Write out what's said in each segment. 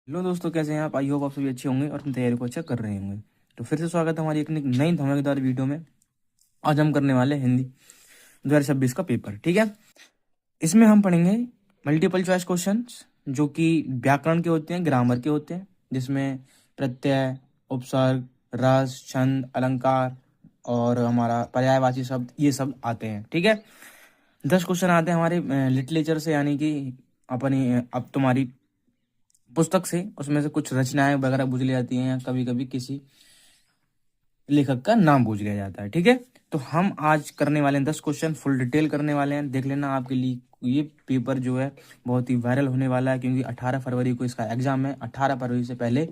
Hello दोस्तों, कैसे हैं आप? आई होप आप सभी अच्छे होंगे और अपनी तैयारी को अच्छा कर रहे होंगे। तो फिर से स्वागत है हमारी एक नई धमाकेदार वीडियो में। आज हम करने वाले हैं हिंदी 2026 का पेपर। ठीक है, इसमें हम पढ़ेंगे मल्टीपल चॉइस क्वेश्चंस जो कि व्याकरण के होते हैं, ग्रामर के होते हैं, जिसमें प्रत्यय, उपसर्ग, रस, छंद, अलंकार और हमारा पर्यायवाची शब्द, ये सब आते हैं। ठीक है, 10 क्वेश्चन आते हैं हमारे लिटरेचर से, यानी कि अपनी अब तुम्हारी पुस्तक से। उसमें से कुछ रचनाएं वगैरह पूछ ली जाती हैं, या कभी कभी किसी लेखक का नाम पूछ लिया जाता है। ठीक है, तो हम आज करने वाले हैं 10 क्वेश्चन, फुल डिटेल करने वाले हैं। देख लेना, आपके लिए ये पेपर जो है बहुत ही वायरल होने वाला है, क्योंकि 18 फरवरी को इसका एग्जाम है। 18 फरवरी से पहले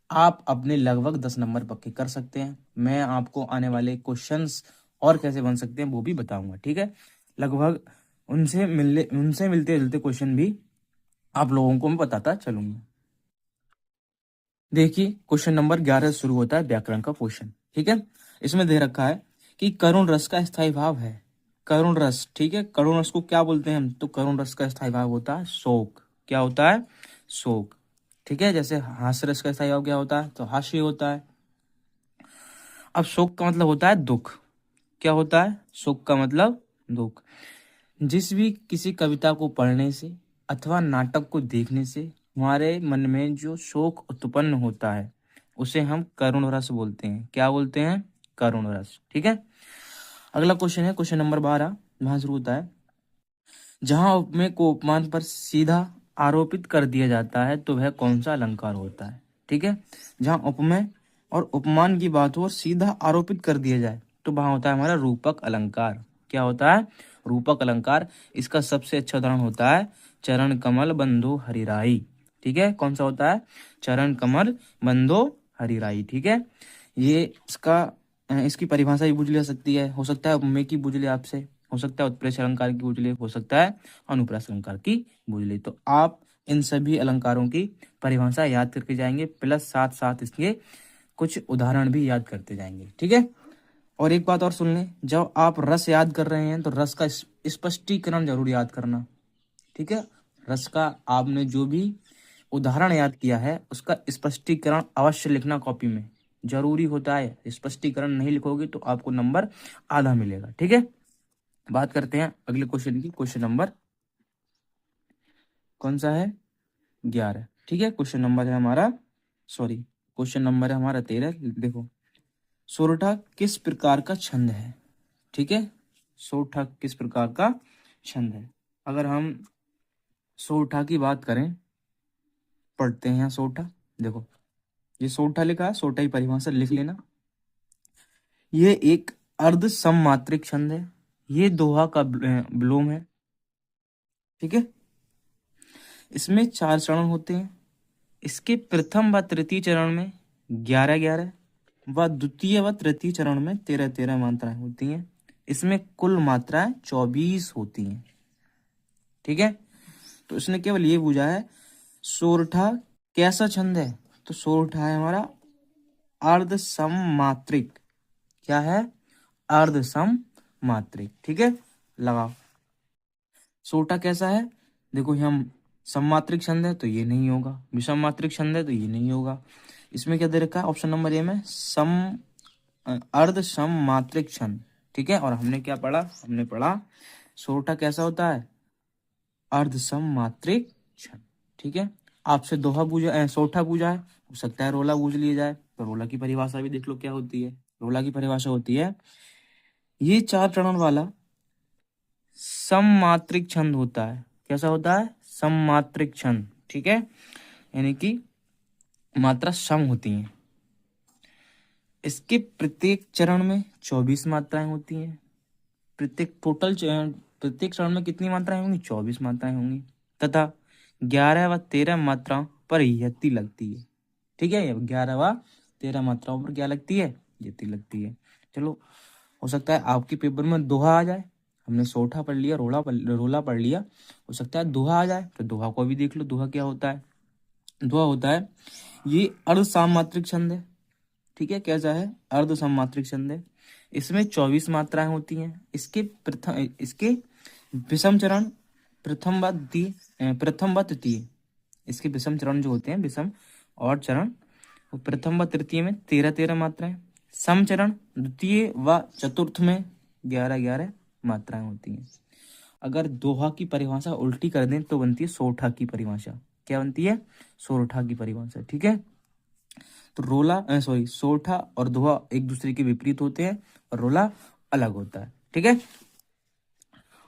आप अपने लगभग 10 नंबर पक्के कर सकते हैं। मैं आपको आने वाले क्वेश्चंस और कैसे बन सकते हैं वो भी बताऊंगा। ठीक है, लगभग उनसे मिलते जुलते क्वेश्चन भी आप लोगों को मैं बताता चलूंगा। देखिए, क्वेश्चन नंबर 11 शुरू होता है व्याकरण का क्वेश्चन। ठीक है, इसमें दे रखा है कि करुण रस का स्थायी भाव है। करुण रस, ठीक है, करुण रस को क्या बोलते हैं हम? तो करुण रस का स्थायी भाव होता है शोक। क्या होता है? शोक। ठीक है, जैसे हास्य रस का स्थायी भाव क्या होता है? तो हास्य होता है। अब शोक का मतलब होता है दुख। क्या होता है? शोक का मतलब दुख। जिस भी किसी कविता को पढ़ने से अथवा नाटक को देखने से हमारे मन में जो शोक उत्पन्न होता है उसे हम करुण रस बोलते हैं। क्या बोलते हैं? करुण रस। ठीक है, अगला क्वेश्चन है क्वेश्चन नंबर 12। वहां शुरू होता है, जहां उपमेय को उपमान पर सीधा आरोपित कर दिया जाता है तो वह कौन सा अलंकार होता है? ठीक है, जहां उपमेय और उपमान की बात हो और सीधा आरोपित कर दिया जाए तो वहां होता है हमारा रूपक अलंकार। क्या होता है? रूपक अलंकार। इसका सबसे अच्छा उदाहरण होता है चरण कमल बंधो हरिराई। ठीक है, कौन सा होता है? चरण कमल बंधो हरिराई। ठीक है, ये इसकी परिभाषा भी पूछ ली जा सकती है। हो सकता है उपमेय की पूछ ले आपसे, हो सकता है उत्प्रेक्षा अलंकार की पूछ ले, हो सकता है अनुप्रास अलंकार की पूछ ले। तो आप इन सभी अलंकारों की परिभाषा याद करके जाएंगे, प्लस साथ साथ इसके कुछ उदाहरण भी याद करते जाएंगे। ठीक है, और एक बात और सुन लें, जब आप रस याद कर रहे हैं तो रस का स्पष्टीकरण जरूर याद करना। ठीक है, रस का आपने जो भी उदाहरण याद किया है उसका स्पष्टीकरण अवश्य लिखना कॉपी में, जरूरी होता है। स्पष्टीकरण नहीं लिखोगे तो आपको नंबर आधा मिलेगा। ठीक है, बात करते हैं अगले क्वेश्चन की। क्वेश्चन नंबर कौन सा है? 11। ठीक है, क्वेश्चन नंबर है हमारा, सॉरी, क्वेश्चन नंबर है हमारा 13। देखो, सोरठा किस प्रकार का छंद है? ठीक है, सोरठा किस प्रकार का छंद है? अगर हम सोरठा की बात करें, पढ़ते हैं सोरठा। देखो, ये सोरठा लिखा है, सोरठा की परिभाषा लिख लेना। ये एक अर्ध सममात्रिक छंद है। ये दोहा का विलोम है। ठीक है, इसमें 4 चरण होते हैं। इसके प्रथम व तृतीय चरण में 11-11 व द्वितीय व तृतीय चरण में 13-13 मात्राएं होती हैं। इसमें कुल मात्राएं 24 होती हैं। ठीक है, तो इसने केवल ये पूछा है सोरठा कैसा छंद है? तो सोरठा है हमारा अर्ध सममात्रिक। क्या है? अर्ध सममात्रिक। ठीक है, लगाओ। सोरठा कैसा है? देखो, हम सममात्रिक छंद है तो ये नहीं होगा, विषम मात्रिक छंद है तो ये नहीं होगा। इसमें क्या दे रखा है ऑप्शन नंबर ए में? अर्ध सममात्रिक छंद। ठीक है, और हमने क्या पढ़ा? हमने पढ़ा सोरठा कैसा होता है? अर्ध सममात्रिक छंद। ठीक है, आपसे दोहा पूजा सोरठा पूजा है, हो सकता है रोला पूछ लिया जाए, तो रोला की परिभाषा भी देख लो क्या होती है। रोला की परिभाषा होती है, ये 4 चरण वाला सममात्रिक छंद होता है। कैसा होता है? सममात्रिक छंद। ठीक है, यानी कि मात्रा सम होती हैं। इसके प्रत्येक चरण में 24 मात्राएं होती हैं। प्रत्येक चरण में कितनी मात्राएं होंगी? 24 मात्राएं होंगी, तथा 11 व 13 मात्राओं पर यति लगती है। ठीक है, 11 व 13 मात्राओं पर क्या लगती है? यति लगती है। चलो, हो सकता है आपके पेपर में दोहा आ जाए। हमने सोठा पढ़ लिया, रोला पढ़ लिया, हो सकता है दोहा आ जाए, तो दोहा को भी देख लो। दोहा क्या होता है? दोहा होता है, ये अर्ध सामात्रिक छंद है। ठीक है, कैसा है? अर्ध सममात्रिक छंद है। इसमें 24 मात्राएं होती हैं। इसके विषम चरण प्रथम व तृतीय इसके विषम चरण जो होते हैं, विषम और चरण, वो प्रथम व तृतीय में 13-13 मात्राएं, सम चरण द्वितीय व चतुर्थ में 11-11 मात्राएं होती हैं। अगर दोहा की परिभाषा उल्टी कर दें तो बनती है सोरठा की परिभाषा। क्या बनती है? सोरठा की परिभाषा। ठीक है, तो सोरठा और दोहा एक दूसरे के विपरीत होते हैं और रोला अलग होता है। ठीक है,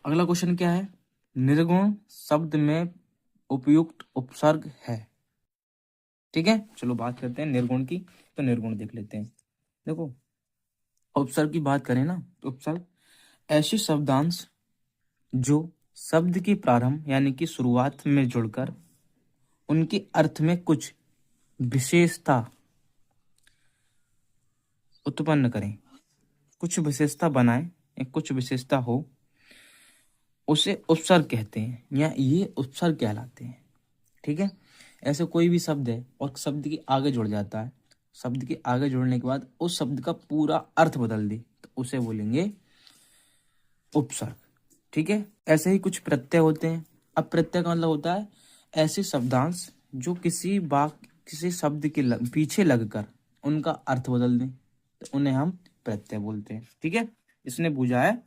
अगला क्वेश्चन क्या है? निर्गुण शब्द में उपयुक्त उपसर्ग है। ठीक है, चलो बात करते हैं निर्गुण की। तो निर्गुण देख लेते हैं। देखो, उपसर्ग की बात करें ना, तो उपसर्ग ऐसे शब्दांश जो शब्द के प्रारंभ यानी कि शुरुआत में जुड़कर उनके अर्थ में कुछ विशेषता उत्पन्न करें, कुछ विशेषता बनाए या कुछ विशेषता हो, उसे उपसर्ग कहते हैं या ये उपसर्ग कहलाते हैं। ठीक है, ऐसे कोई भी शब्द है और शब्द के आगे जुड़ जाता है, शब्द के आगे जुड़ने के बाद उस शब्द का पूरा अर्थ बदल दे तो उसे बोलेंगे उपसर्ग। ठीक है, ऐसे ही कुछ प्रत्यय होते हैं। अब प्रत्यय का मतलब होता है ऐसे शब्दांश जो किसी शब्द के पीछे लगकर उनका अर्थ बदल दें तो उन्हें हम प्रत्यय बोलते हैं। ठीक है, इसने पूछा है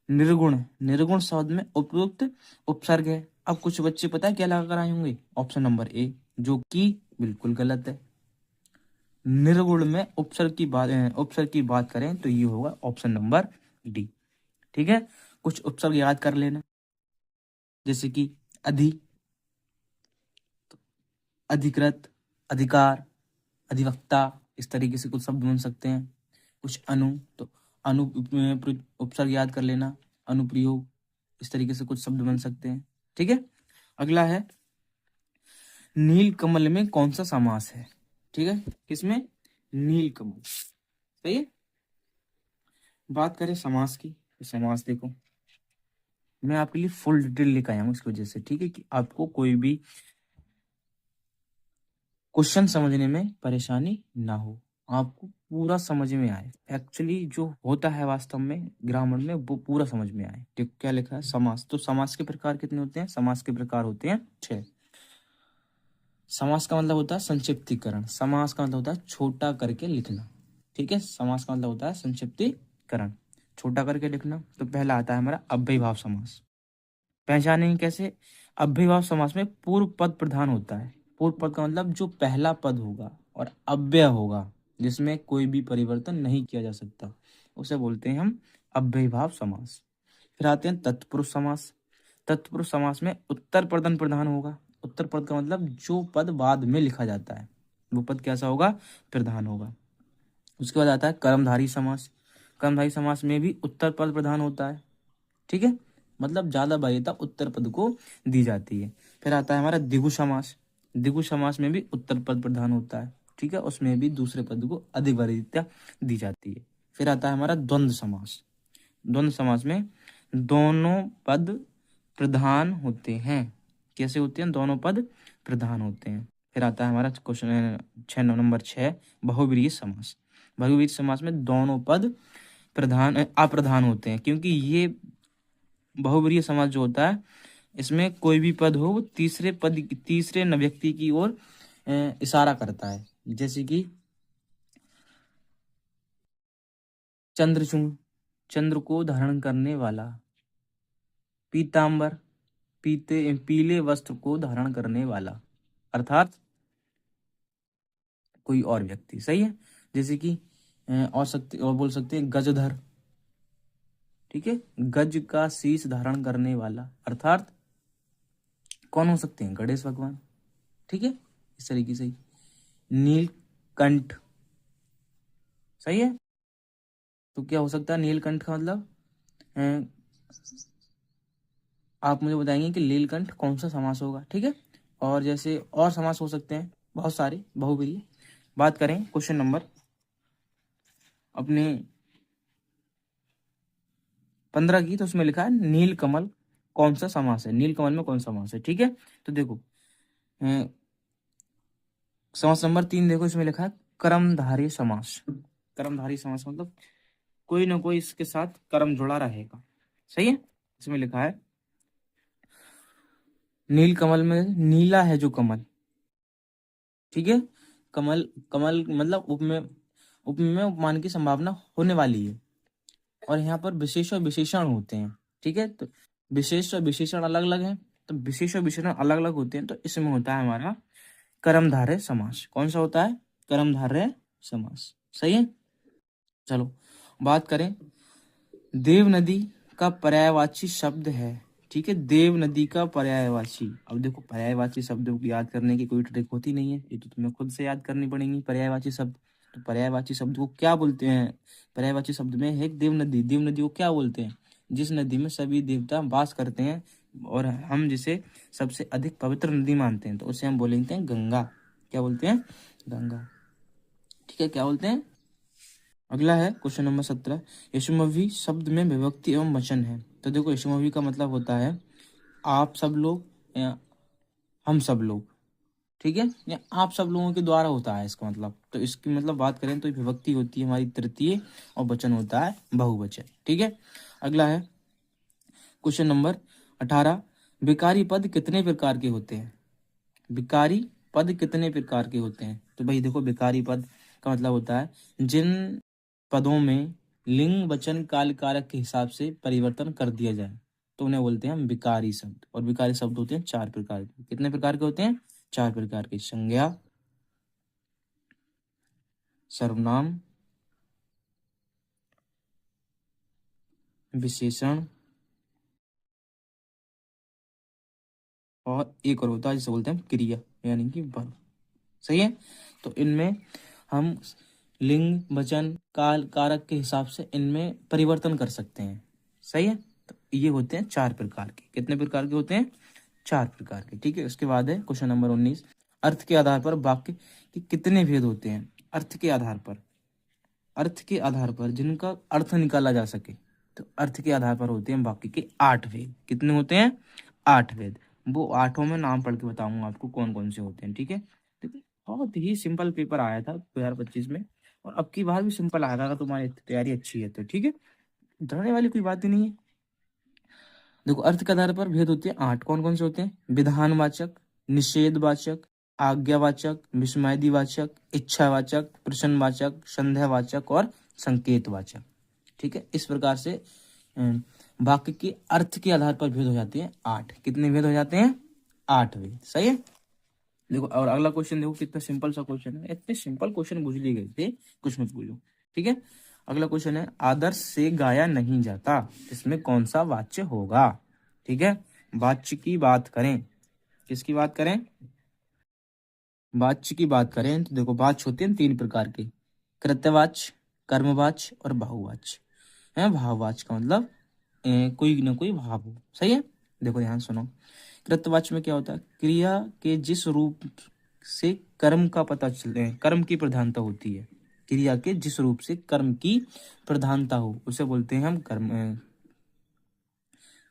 निर्गुण, निर्गुण शब्द में उपयुक्त उपसर्ग है। अब कुछ बच्चे पता है क्या लगा कर आए होंगे? ऑप्शन नंबर ए, जो कि बिल्कुल गलत है। निर्गुण में उपसर्ग की बात करें तो ये होगा ऑप्शन नंबर डी। ठीक है, कुछ उपसर्ग याद कर लेना, जैसे कि अधि, अधिकृत, अधिकार, अधिवक्ता, इस तरीके से कुछ शब्द बन सकते हैं। कुछ तो अनु उपसर्ग याद कर लेना, अनुप्रयोग, इस तरीके से कुछ शब्द बन सकते हैं। ठीक है, अगला है नील कमल में कौन सा समास है? ठीक है, किसमें? नील कमल। सही है, बात करें समास की तो समास देखो, मैं आपके लिए फुल डिटेल लेकर आया हूँ इसकी वजह से। ठीक है, कि आपको कोई भी क्वेश्चन समझने में परेशानी ना हो, आपको पूरा समझ में आए। एक्चुअली जो होता है वास्तव में ग्रामर में वो पूरा समझ में आए। ठीक, क्या लिखा है? समास। तो समास के प्रकार कितने होते हैं? समास के प्रकार होते हैं 6। समास का मतलब होता है संक्षिप्तीकरण, समास का मतलब होता है छोटा करके लिखना। ठीक है, समास का मतलब होता है संक्षिप्तीकरण, छोटा करके लिखना। तो पहला आता है हमारा अव्ययीभाव समास। पहचानेंगे कैसे? अव्ययीभाव समास में पूर्व पद प्रधान होता है। पूर्व पद का मतलब जो पहला पद होगा और अव्यय होगा, जिसमें कोई भी परिवर्तन नहीं किया जा सकता, उसे बोलते हैं हम अव्ययीभाव समास। फिर आते हैं तत्पुरुष समास। तत्पुरुष समास में उत्तर पद प्रधान होगा। उत्तर पद का मतलब जो पद बाद में लिखा जाता है वो पद कैसा होगा? प्रधान होगा। उसके बाद आता है कर्मधारी समास। कर्मधारी समास में भी उत्तर पद प्रधान होता है। ठीक है, मतलब ज्यादा वरीयता उत्तर पद को दी जाती है। फिर आता है हमारा द्विगु समास। द्विगु समास में भी उत्तर पद प्रधान होता है। ठीक है, उसमें भी दूसरे पद को अधिक वरीयता दी जाती है। फिर आता है हमारा द्वंद्व समास। द्वंद्व समास में दोनों पद प्रधान होते हैं। कैसे होते हैं? दोनों पद प्रधान होते हैं। फिर आता है हमारा क्वेश्चन 6, नंबर 6, बहुव्रीहि समास। बहुव्रीहि समास में दोनों पद अप्रधान होते हैं, क्योंकि ये बहुव्रीहि समास जो होता है इसमें कोई भी पद हो वो तीसरे व्यक्ति की ओर इशारा करता है। जैसे कि चंद्रचूड़, चंद्र को धारण करने वाला। पीतांबर, पीले वस्त्र को धारण करने वाला, अर्थात कोई और व्यक्ति। सही है, जैसे कि और बोल सकते हैं गजधर। ठीक है, गज का शीश धारण करने वाला, अर्थात कौन हो सकते हैं? गणेश भगवान। ठीक है, इस तरीके से नीलकंठ। सही है, तो क्या हो सकता है नीलकंठ का मतलब? अ, आप मुझे बताएंगे कि नीलकंठ कौन सा समास होगा। ठीक है, और जैसे और समास हो सकते हैं बहुत सारे बहुव्रीहि। बात करें क्वेश्चन नंबर अपने 15 की, तो उसमें लिखा है नीलकमल कौन सा समास है? नीलकमल में कौन सा समास है? ठीक है, तो देखो समास नंबर 3 देखो, इसमें लिखा है कर्मधारय समास। कर्मधारय समास मतलब कोई ना कोई इसके साथ कर्म जुड़ा रहेगा। सही है, इसमें लिखा है नील कमल में नीला है जो कमल, ठीक है। कमल कमल मतलब उपमेय में उपमान की संभावना होने वाली है। और यहाँ पर विशेष और विशेषण होते हैं। ठीक है, तो विशेष और विशेषण अलग अलग हैं, तो विशेष और विशेषण अलग अलग होते हैं, तो इसमें होता है हमारा कर्मधारय समास। कौन सा होता है? कर्मधारय समास। सही है। चलो बात करें, देव नदी का पर्यायवाची शब्द है। ठीक है, देव नदी का पर्यायवाची। अब देखो, पर्यायवाची शब्दों को याद करने की कोई ट्रिक होती नहीं है, ये तो तुम्हें खुद से याद करनी पड़ेंगी पर्यायवाची शब्द। तो पर्यायवाची शब्द को क्या बोलते हैं? पर्यायवाची शब्द में है एक देव नदी। देव नदी को क्या बोलते हैं? जिस नदी में सभी देवता वास करते हैं और हम जिसे सबसे अधिक पवित्र नदी मानते हैं, तो उसे हम बोलते हैं गंगा। क्या बोलते हैं? गंगा। ठीक है, क्या बोलते हैं? अगला है क्वेश्चन नंबर 17। यशुमवी शब्द में विभक्ति एवं वचन है। तो देखो, यशुमवी का मतलब होता है आप सब लोग या हम सब लोग। ठीक है, या आप सब लोगों के द्वारा होता है इसका मतलब। तो इसकी मतलब बात करें तो विभक्ति होती है हमारी तृतीय, और वचन होता है बहुवचन। ठीक है। अगला है क्वेश्चन नंबर 18। विकारी पद कितने प्रकार के होते हैं? विकारी पद कितने प्रकार के होते हैं? तो भाई देखो, विकारी पद का मतलब होता है जिन पदों में लिंग वचन काल कारक के हिसाब से परिवर्तन कर दिया जाए, तो उन्हें बोलते हैं हम विकारी शब्द। और विकारी शब्द होते हैं 4 प्रकार के। कितने प्रकार के होते हैं? 4 प्रकार के। संज्ञा, सर्वनाम, विशेषण, और एक और होता है जिसे बोलते हैं क्रिया, यानी कि वर्ब। सही है। तो इनमें हम लिंग वचन काल कारक के हिसाब से इनमें परिवर्तन कर सकते हैं। सही है। तो ये होते हैं 4 प्रकार के। कितने प्रकार के होते हैं? 4 प्रकार के। ठीक है। उसके बाद है क्वेश्चन नंबर 19। अर्थ के आधार पर वाक्य के कितने भेद होते हैं? अर्थ के आधार पर, अर्थ के आधार पर जिनका अर्थ निकाला जा सके, तो अर्थ के आधार पर होते हैं वाक्य के 8 भेद। कितने होते हैं? 8 भेद। वो 8 में नाम पढ़ के बताऊंगा आपको कौन कौन से होते हैं। ठीक है। देखिए, बहुत ही सिंपल पेपर आया था 2025 में, और अब की बार भी सिंपल आएगा अगर तुम्हारी तैयारी अच्छी है तो। ठीक है, डरने वाली कोई बात ही नहीं है। देखो, अर्थ के आधार पर भेद होते हैं 8। कौन कौन से होते हैं? विधानवाचक, निषेधवाचक, आज्ञावाचक, विस्मयवाचक, इच्छावाचक, प्रश्नवाचक, संदेहवाचक और संकेतवाचक। ठीक है, इस प्रकार से वाक्य के अर्थ के आधार पर भेद हो जाते हैं 8। कितने भेद हो जाते हैं? 8 भेद। सही है। देखो, और अगला क्वेश्चन देखो, कितना सिंपल सा क्वेश्चन है। इतने सिंपल क्वेश्चन पूछ लिए गए थे, कुछ मत पूछो। ठीक है। अगला क्वेश्चन है, आदर्श से गाया नहीं जाता, इसमें कौन सा वाच्य होगा? ठीक है, वाच्य की बात करें। किसकी बात करें? वाच्य की बात करें तो देखो, वाच्य होते हैं 3 प्रकार के। कृत्यवाच्य, कर्मवाच्य और बहुवाच्य। है भाववाच्य का मतलब कोई ना कोई भाव हो। सही है। देखो ध्यान सुनो, कृतवाच्य में क्या होता है? क्रिया के जिस रूप से कर्म का पता चले, कर्म की प्रधानता होती है। क्रिया के जिस रूप से कर्म की प्रधानता हो, उसे बोलते हैं हम कर्म,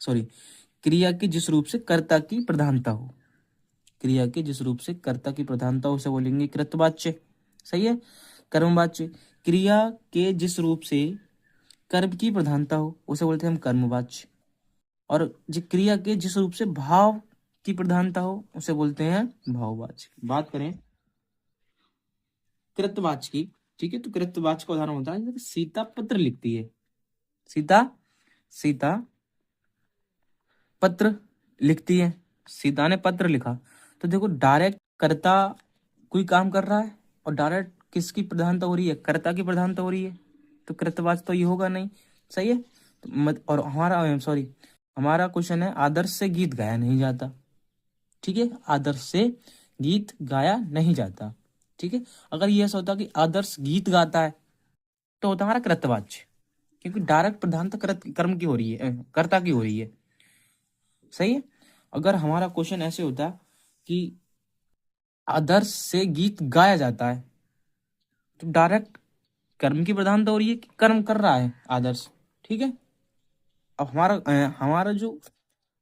सॉरी, क्रिया के जिस रूप से कर्ता की प्रधानता हो। क्रिया के जिस रूप से कर्ता की प्रधानता हो, उसे बोलेंगे कृतवाच्य। सही है। कर्मवाच्य, क्रिया के जिस रूप से कर्म की प्रधानता हो, उसे बोलते हैं हम कर्मवाच्य। और जो क्रिया के जिस रूप से भाव की प्रधानता हो, उसे बोलते हैं भाववाच्य। बात करें कृतवाच्य की। ठीक है, तो कृतवाच्य का उदाहरण होता है जैसे सीता पत्र लिखती है। सीता सीता पत्र लिखती है। सीता ने पत्र लिखा। तो देखो, डायरेक्ट कर्ता कोई काम कर रहा है, और डायरेक्ट किसकी प्रधानता हो रही है? कर्ता की प्रधानता हो रही है। तो कृतवाच्य तो ये होगा नहीं। सही है। तो और हमारा सॉरी, हमारा क्वेश्चन है, आदर्श से गीत गाया नहीं जाता। ठीक है, आदर्श से गीत गाया नहीं जाता। ठीक है, अगर ये ऐसा होता कि आदर्श गीत गाता है, तो होता हमारा कृतवाच्य, क्योंकि डायरेक्ट प्रधानता कर्म की हो रही है, कर्ता की हो रही है। सही है। अगर हमारा क्वेश्चन ऐसे होता कि आदर्श से गीत गाया जाता है, तो डायरेक्ट कर्म की प्रधानता हो रही है कि कर्म कर रहा है आदर्श। ठीक है। अब हमारा जो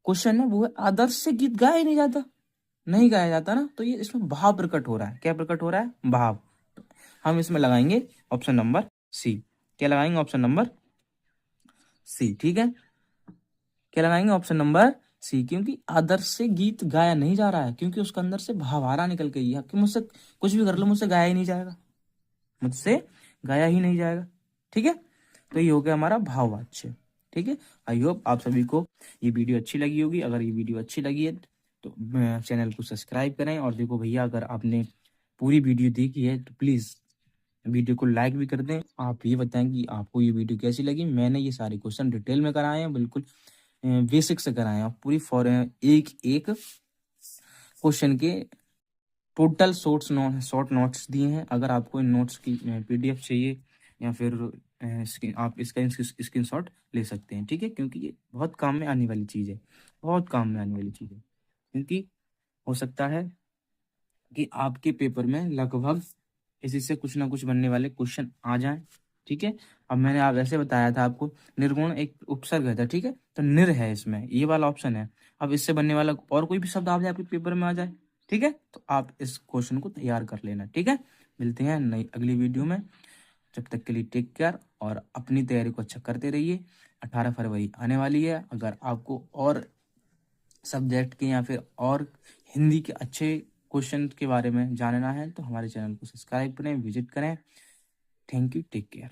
क्वेश्चन है वो है, आदर्श से गीत गाया ही नहीं जाता, नहीं गाया जाता ना, तो ये इसमें भाव प्रकट हो रहा है। क्या प्रकट हो रहा है? भाव। तो हम इसमें लगाएंगे ऑप्शन नंबर सी। क्या लगाएंगे? Option number C. ठीक है, क्या लगाएंगे? ऑप्शन नंबर सी, क्योंकि आदर्श से गीत गाया नहीं जा रहा है, क्योंकि उसके अंदर से भावहारा निकल गई है कि मुझसे कुछ भी कर लो, मुझसे गाया ही नहीं जाएगा, मुझसे गाया ही नहीं जाएगा। ठीक है, तो ये हो गया हमारा भाववाच्य। ठीक है, आई होप आप सभी को ये वीडियो अच्छी लगी होगी। अगर ये वीडियो अच्छी लगी है तो चैनल को सब्सक्राइब करें। और देखो भैया, अगर आपने पूरी वीडियो देखी है तो प्लीज़ वीडियो को लाइक भी कर दें। आप ये बताएं कि आपको ये वीडियो कैसी लगी। मैंने ये सारे क्वेश्चन डिटेल में कराए हैं, बिल्कुल बेसिक से कराए हैं, पूरी फॉर एक एक क्वेश्चन के टोटल शॉर्ट नोट्स दिए हैं। अगर आपको इन नोट्स की पीडीएफ चाहिए या फिर आप इसका स्क्रीनशॉट ले सकते हैं। ठीक है, क्योंकि ये बहुत काम में आने वाली चीज़ है, बहुत काम में आने वाली चीज़ है। क्योंकि हो सकता है कि आपके पेपर में लगभग इसी से कुछ ना कुछ बनने वाले क्वेश्चन आ जाएं। ठीक है, अब मैंने आप ऐसे बताया था आपको निर्गुण एक उपसर्ग है था। ठीक है, तो निर है इसमें, ये वाला ऑप्शन है। अब इससे बनने वाला और कोई भी शब्द आ जाए आपके पेपर में आ जाए, ठीक है, तो आप इस क्वेश्चन को तैयार कर लेना। ठीक है, मिलते हैं नई अगली वीडियो में। जब तक के लिए टेक केयर और अपनी तैयारी को अच्छा करते रहिए। 18 फरवरी आने वाली है। अगर आपको और सब्जेक्ट के या फिर और हिंदी के अच्छे क्वेश्चन के बारे में जानना है तो हमारे चैनल को सब्सक्राइब करें, विजिट करें। Thank you, take care.